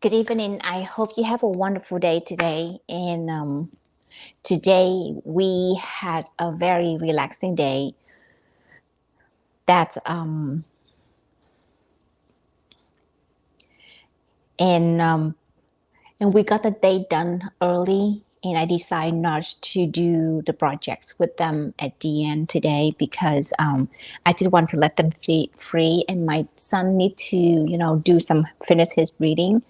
Good evening. I hope you have a wonderful day today. And today we had a very relaxing day. That and and we got the day done early. And I decided not to do the projects with them at the end today because I did want to let them be free. And my son need to do some finish his reading.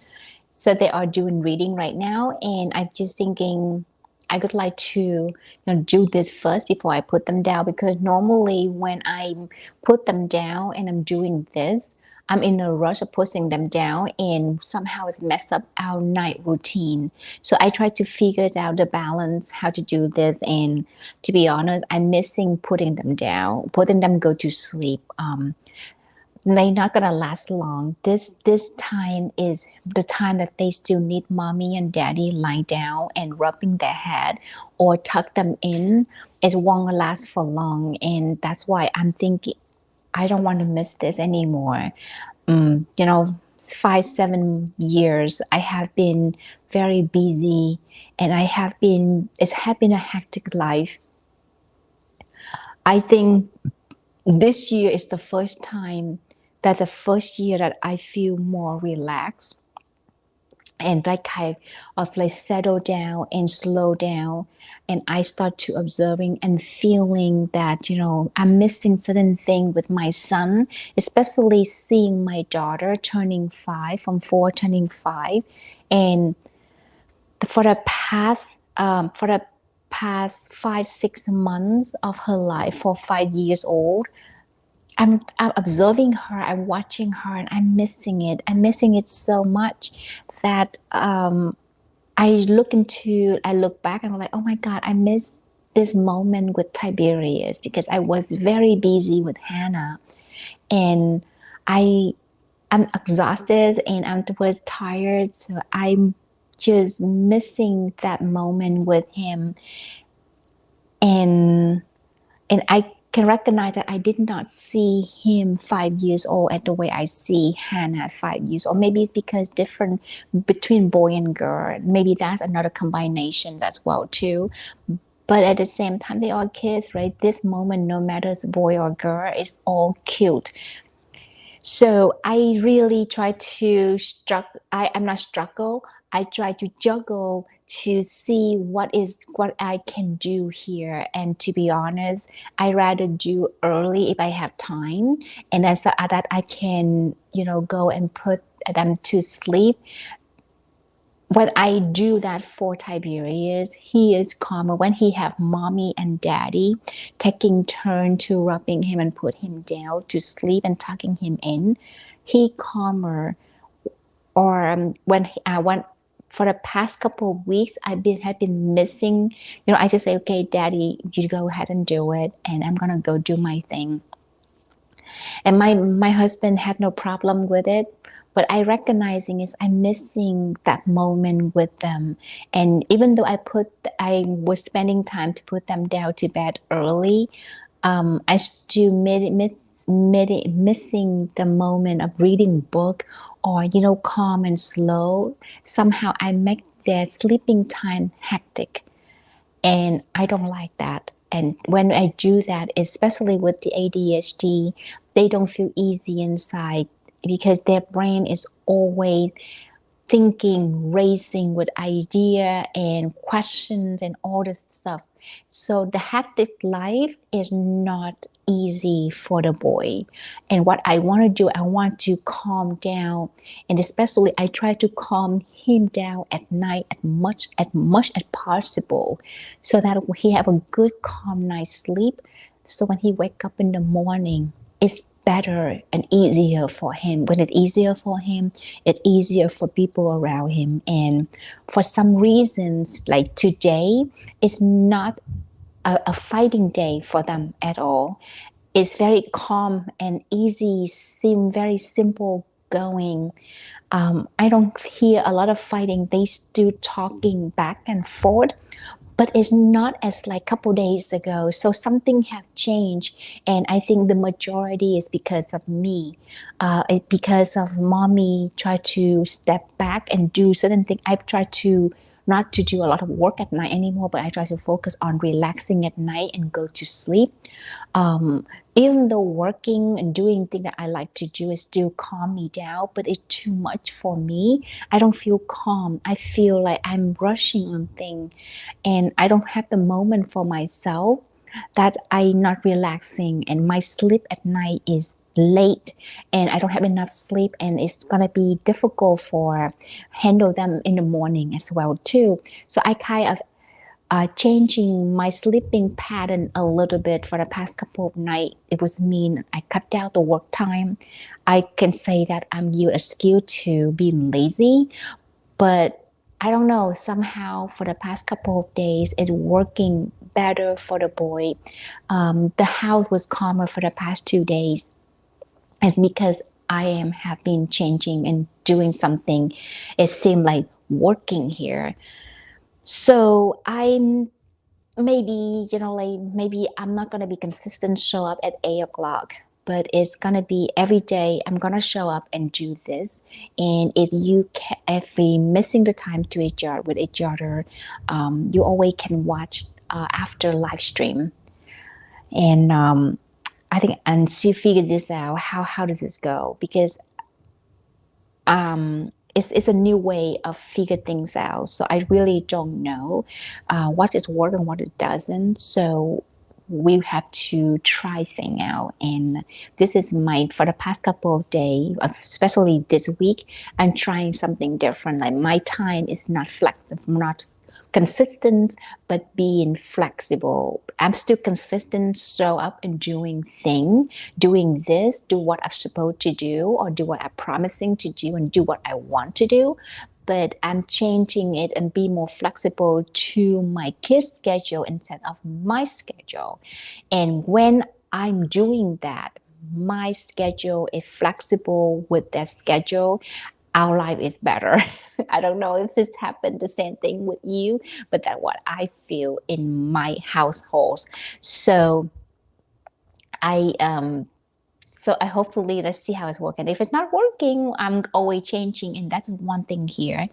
So they are doing reading right now, and I'm just thinking I would like to do this first before I put them down because normally when I put them down and I'm doing this, I'm in a rush of putting them down and somehow it's messed up our night routine. So I try to figure out the balance, how to do this. And to be honest, I'm missing putting them down, putting them go to sleep. They're not gonna last long. This time is the time that they still need mommy and daddy lying down and rubbing their head or tuck them in. It won't last for long, and that's why I'm thinking I don't want to miss this anymore. 5 7 years I have been very busy, and it's have been a hectic life. I think this year is the first time that the first year that I feel more relaxed and like kind of like settle down and slow down, and I start to observing and feeling that I'm missing certain thing with my son, especially seeing my daughter turning 5 from 4 turning 5. And for the past five 6 months of her life, for 5 years old, I'm observing her, I'm watching her, and I'm missing it. I'm missing it so much that I look back and I'm like, oh my God, I miss this moment with Tiberius because I was very busy with Hannah, and I I'm exhausted and I was tired, so I'm just missing that moment with him. And and I can recognize that I did not see him 5 years old at the way I see Hannah at 5 years old. Maybe it's because different between boy and girl. Maybe that's another combination as well too. But at the same time, they are kids, right? This moment, no matter it's boy or girl, is all cute. So I really try to I'm not struggle. I try to juggle to see what I can do here. And to be honest, I rather do early if I have time, and then so that I can go and put them to sleep. When I do that for Tiberius, he is calmer. When he have mommy and daddy taking turn to rubbing him and put him down to sleep and tucking him in, he calmer. Or I went for the past couple of weeks, have been missing. I just say, okay, daddy, you go ahead and do it, and I'm gonna go do my thing. And my husband had no problem with it, but I recognizing is I'm missing that moment with them. And even though I was spending time to put them down to bed early, I still missing the moment of reading book, or calm and slow. Somehow I make their sleeping time hectic, and I don't like that. And when I do that, especially with the ADHD, they don't feel easy inside because their brain is always thinking, racing with idea and questions and all this stuff. So the hectic life is not easy for the boy. And what I want to do, I want to calm down, and especially I try to calm him down at night as much as possible, so that he have a good calm night's sleep. So when he wake up in the morning, it's better and easier for him. When it's easier for him, it's easier for people around him. And for some reasons, like today, it's not a fighting day for them at all. It's very calm and easy, seem very simple going. I don't hear a lot of fighting. They still talking back and forth, but it's not as like couple days ago. So something have changed, and I think the majority is because of me. Because of mommy try to step back and do certain things. I've tried to not to do a lot of work at night anymore, but I try to focus on relaxing at night and go to sleep. um, Even though working and doing things that I like to do is still calm me down, but it's too much for me. I don't feel calm. I feel like I'm rushing on things, and I don't have the moment for myself, that I'm not relaxing, and my sleep at night is late, and I don't have enough sleep, and it's gonna be difficult for handle them in the morning as well too. So I kind of changing my sleeping pattern a little bit for the past couple of nights. It was mean I cut down the work time. I can say that I'm used a skill to being lazy, but I don't know, somehow for the past couple of days, it's working better for the boy. The house was calmer for the past 2 days. It's because I am have been changing and doing something. It seemed like working here. So I'm maybe, like maybe I'm not gonna be consistent show up at 8 o'clock, but it's gonna be every day I'm gonna show up and do this. And if we missing the time to each other with each other, you always can watch after live stream. And I think and she figured this out. How does this go? Because it's a new way of figure things out. So I really don't know what is working, what it doesn't. So we have to try thing out. And this is my for the past couple of days, especially this week, I'm trying something different. Like my time is not flexible, not consistent, but being flexible. I'm still consistent, show up and doing this, do what I'm supposed to do, or do what I'm promising to do, and do what I want to do. But I'm changing it and be more flexible to my kids' schedule instead of my schedule. And when I'm doing that, my schedule is flexible with their schedule, our life is better. I don't know if this happened the same thing with you, but that's what I feel in my household. So I I hopefully let's see how it's working. If it's not working, I'm always changing, and that's one thing here.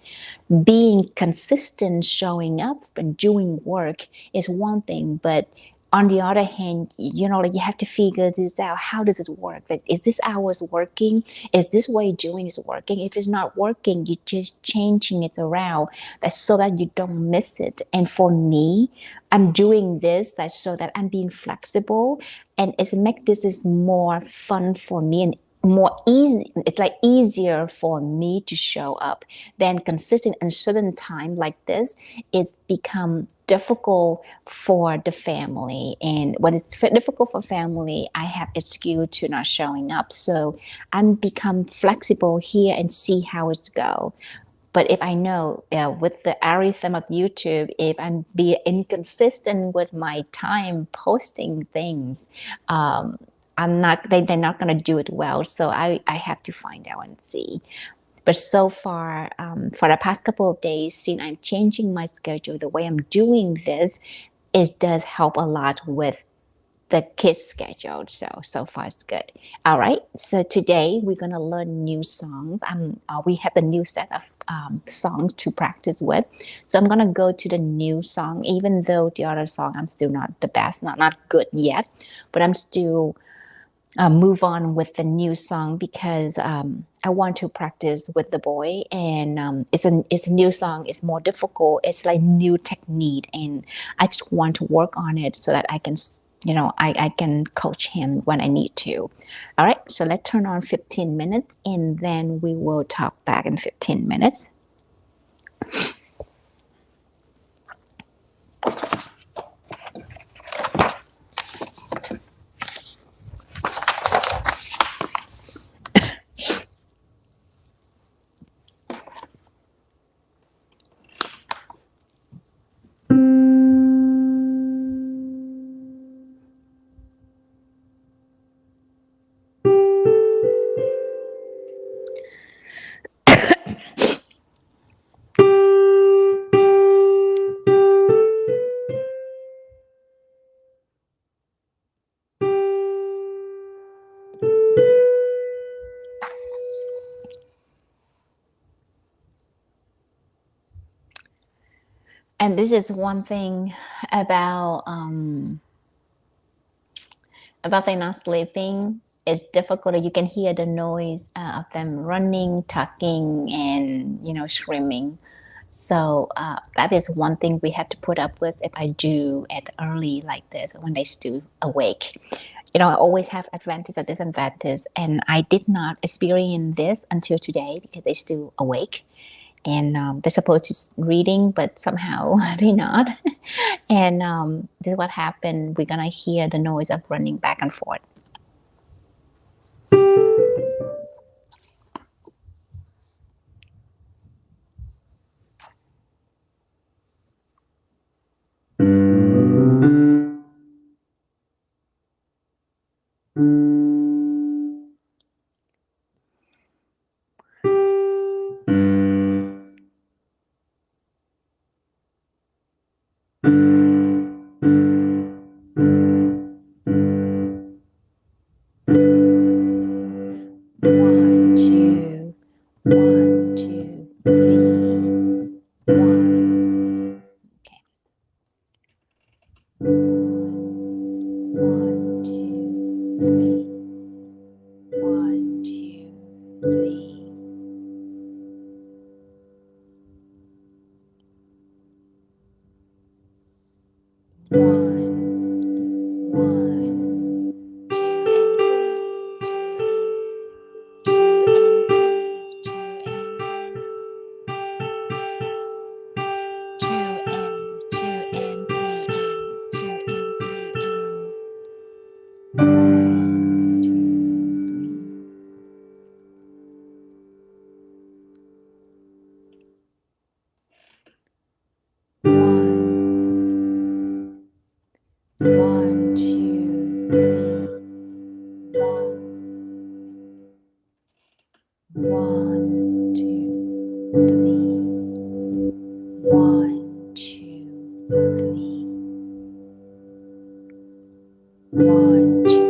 Being consistent, showing up and doing work is one thing, but on the other hand, like you have to figure this out. How does it work? Like, is this hours working? Is this way doing is working? If it's not working, you're just changing it around, so that you don't miss it. And for me, I'm doing this so that I'm being flexible, and it's make this is more fun for me and more easy. It's like easier for me to show up than consistent and certain time like this. It's become difficult for the family, and when it's difficult for family, I have excuse to not showing up. So I'm become flexible here and see how it's go. But if I know, with the algorithm of YouTube, if I'm be inconsistent with my time posting things, um, they're not going to do it well. So I have to find out and see. But so far, for the past couple of days, since I'm changing my schedule, the way I'm doing this, it does help a lot with the kids' schedule. So far it's good. All right. So today we're gonna learn new songs. We have a new set of songs to practice with. So I'm gonna go to the new song, even though the other song I'm still not the best, not good yet, but I'm still move on with the new song because I want to practice with the boy, and it's a new song. It's more difficult. It's like new technique, and I just want to work on it so that I can, I can coach him when I need to. All right, so let's turn on 15 minutes, and then we will talk back in 15 minutes. And this is one thing about they're not sleeping. It's difficult. You can hear the noise of them running, tucking, and screaming. So that is one thing we have to put up with if I do at early like this when they still awake. I always have advantage and disadvantage, and I did not experience this until today because they still awake and they're supposed to reading, but somehow they're not. And this is what happened. We're gonna hear the noise of running back and forth. One, two, one, two, three, one. Okay. One, two, three. One, two, three. One, two, three. One, two, three. One, two, three. One, two, one, two, one, two.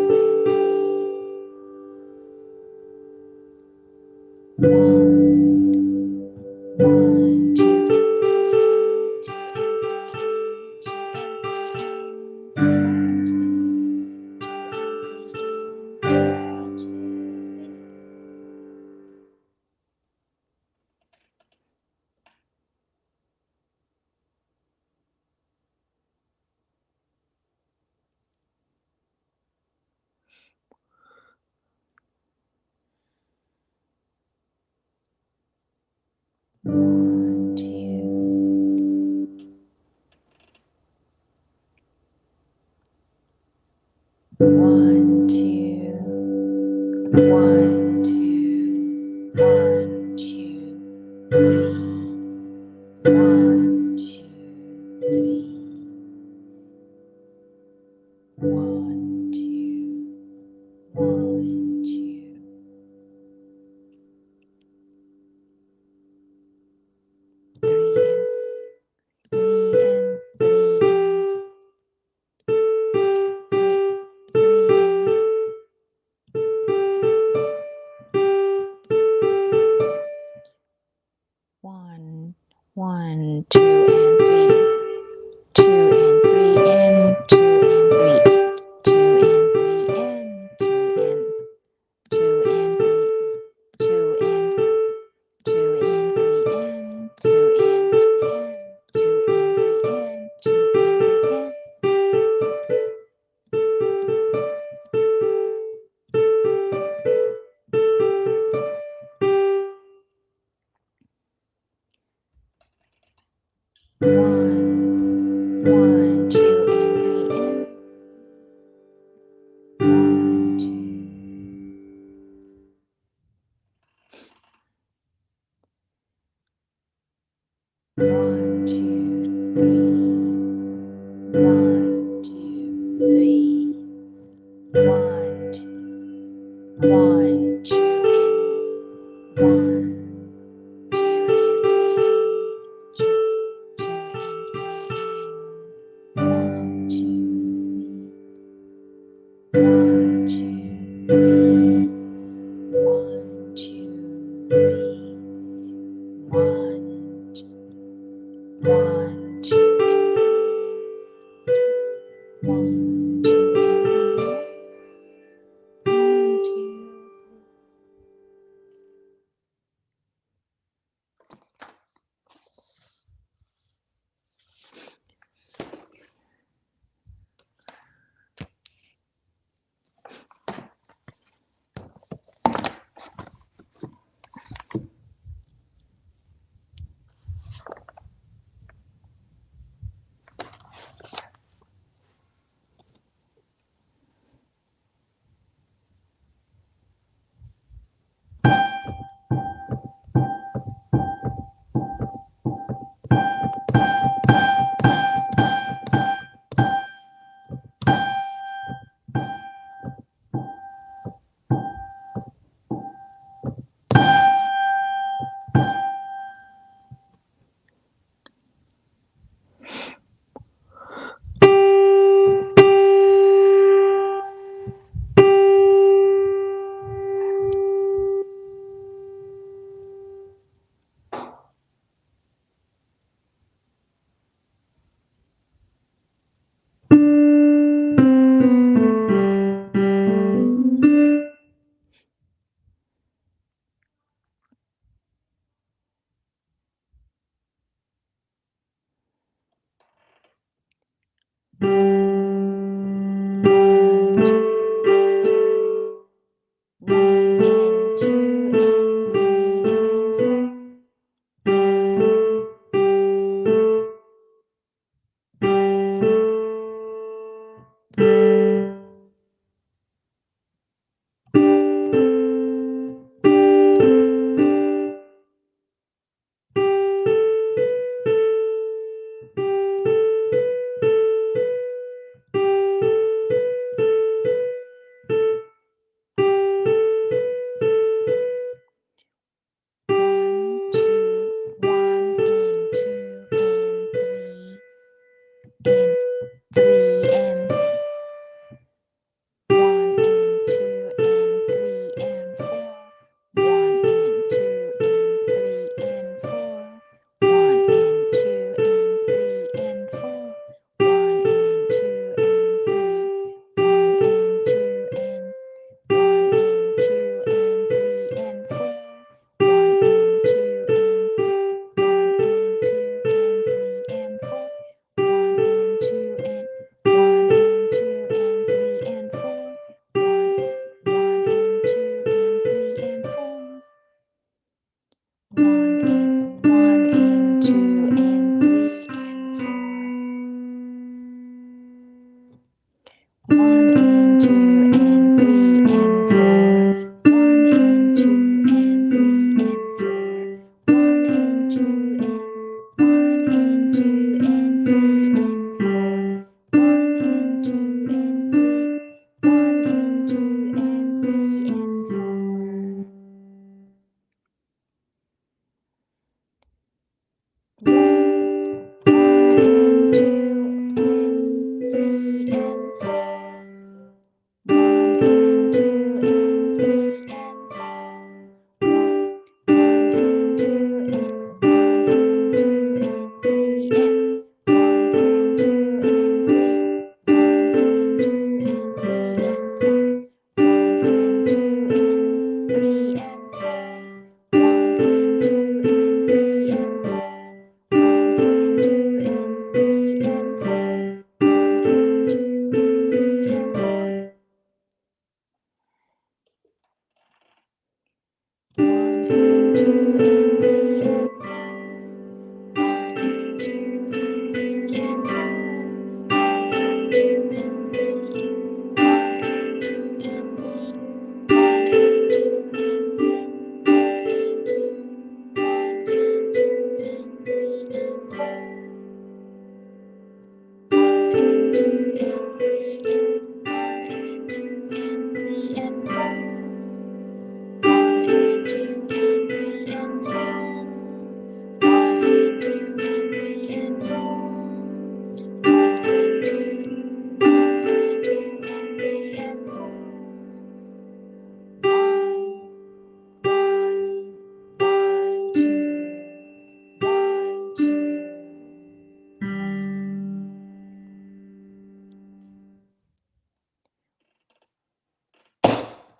One, two, one, two, one, two, three. One, two, three. One, two, one, two. One, one, two, and three. Two and three and two and three. Two and three and two and two and three. Two and two and three and two and two and three and two and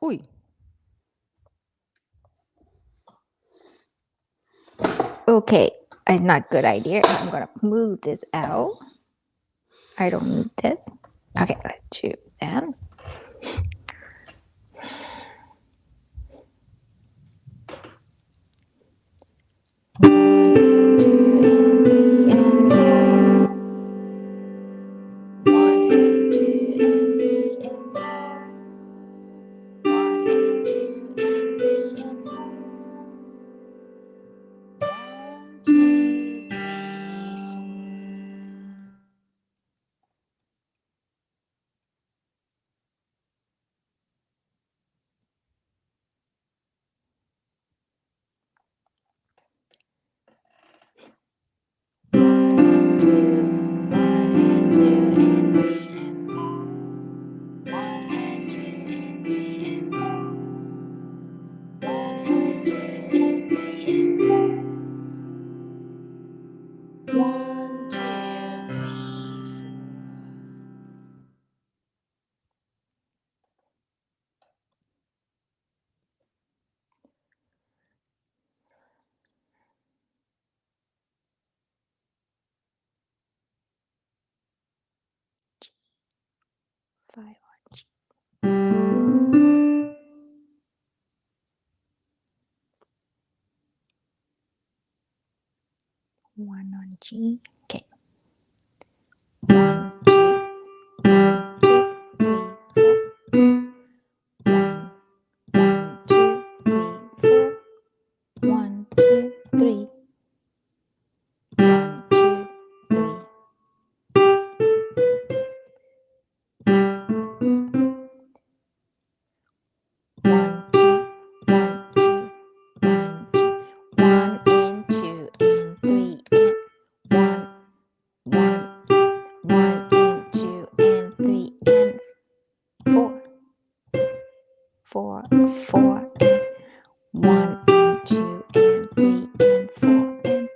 Ui. Okay, a not good idea. I'm gonna move this out. I don't need this. Okay, let's do that. Five on G. One on G. Okay. 1, 2, 1, 2, 3, 4. 1, 2, 3. 1, 2, 3. 1, 2, 1, 2, 1, 2. 1 and 2 and 3 and 1, 1 and 2 and 3 and 4. 4, 4 and 1 and 2 and 3 and 4 and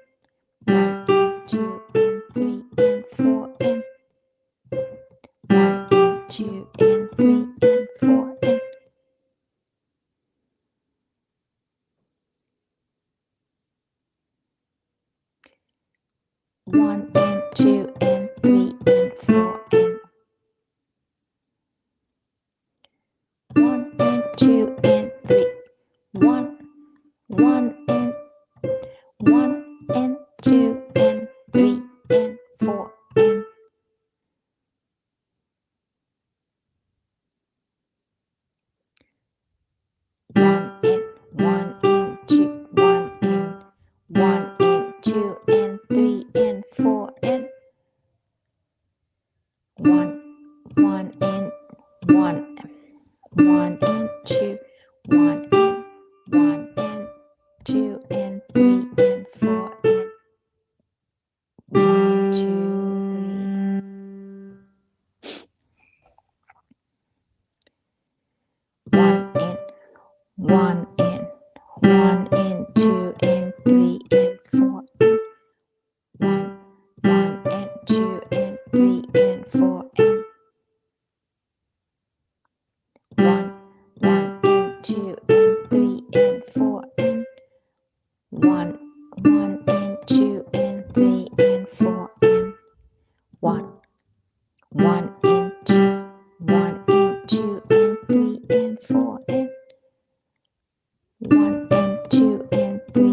1 and 2 and 3 and 4 and 1 and 2 and 3 and 4 and 1 and 2 and 3 and 4 and 1 and 2 and 3. 1, 1 and 1 and 2 and 3 and 4 and 1 and 1 and 2, 1 and 1 and 2 and 3 and 4 and 1, 1 and 1, 1 and 2, 1 and 1 and 2 and 3 and 4 and 1, 2, 3. 1 and 1 and 1 and 2 and 3 and 4 and 1, 1 and 2 and 3 and 4 and 1, 1 and 2 and 3 and 4 and 1, 1 and 2 and 3 and 4 and 1, 1 and 2, 1 and 2 and 3 and 4 and 1 and 2 and 3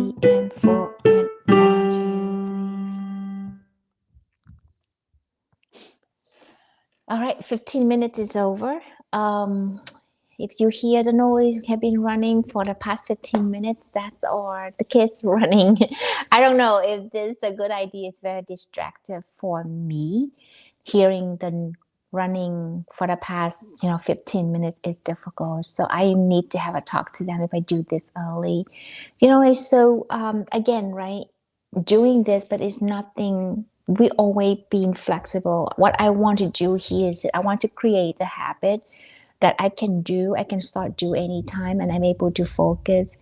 15 minutes is over. If you hear the noise, we have been running for the past 15 minutes. That's all the kids running. I don't know if this is a good idea. It's very distractive for me. Hearing the running for the past, 15 minutes is difficult. So I need to have a talk to them if I do this early. So again, right, doing this, but it's nothing. We always being flexible. What I want to do here is I want to create a habit that I can do. I can start do anytime, and I'm able to focus.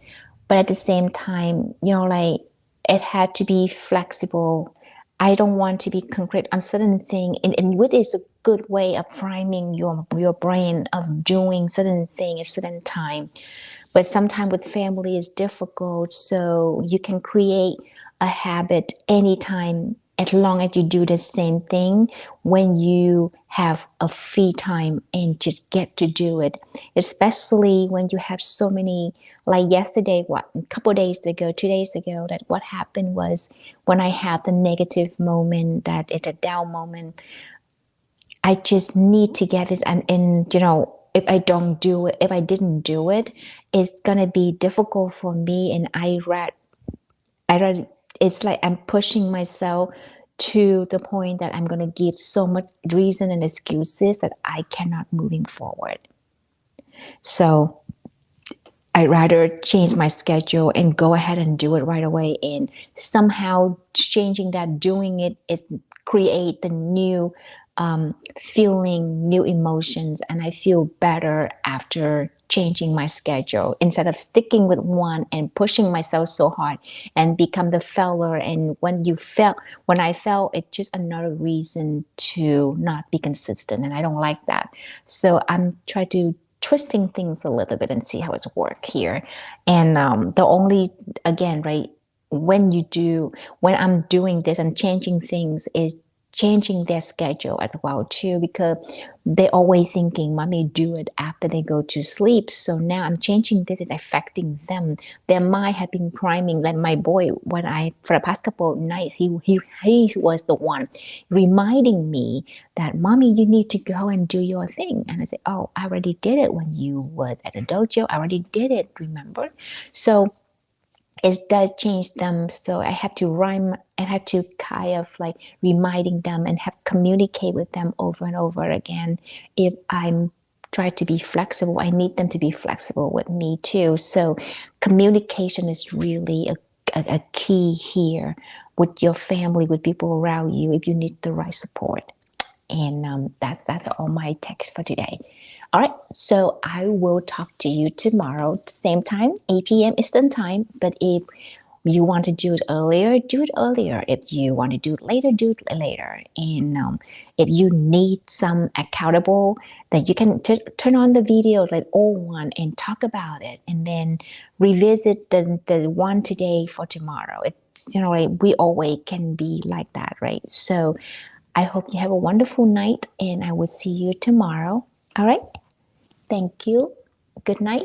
But at the same time, like it had to be flexible. I don't want to be concrete on certain thing, and which is a good way of priming your brain of doing certain thing at certain time. But sometimes with family is difficult, so you can create a habit anytime as long as you do the same thing when you have a free time and just get to do it, especially when you have so many, like yesterday, a couple days ago, 2 days ago, that what happened was when I had the negative moment, that it's a down moment, I just need to get it. And if I don't do it, if I didn't do it, it's gonna be difficult for me. And I read, it's like I'm pushing myself to the point that I'm gonna give so much reason and excuses that I cannot moving forward. So I'd rather change my schedule and go ahead and do it right away. And somehow changing that, doing it is create the new feeling, new emotions, and I feel better after changing my schedule instead of sticking with one and pushing myself so hard and become the failure. And when I felt, it's just another reason to not be consistent, and I don't like that. So I'm trying to twisting things a little bit and see how it's work here. And the only, again, right, when I'm doing this and changing things is changing their schedule as well too, because they're always thinking mommy do it after they go to sleep. So now I'm changing this, is affecting them. Their mind have been priming. Like my boy, when I for the past couple of nights, he was the one reminding me that mommy, you need to go and do your thing. And I said, oh, I already did it when you was at the dojo. I already did it, remember? So it does change them. So I have to rhyme and have to kind of like reminding them and have communicate with them over and over again. If I'm try to be flexible, I need them to be flexible with me too. So communication is really a key here with your family, with people around you, if you need the right support. And that's all my text for today. All right, so I will talk to you tomorrow, same time, 8 p.m. Eastern time. But if you want to do it earlier, do it earlier. If you want to do it later, do it later. And if you need some accountable, that you can turn on the video like all one and talk about it, and then revisit the one today for tomorrow. It's like we always can be like that, right? So I hope you have a wonderful night, and I will see you tomorrow. All right. Thank you. Good night.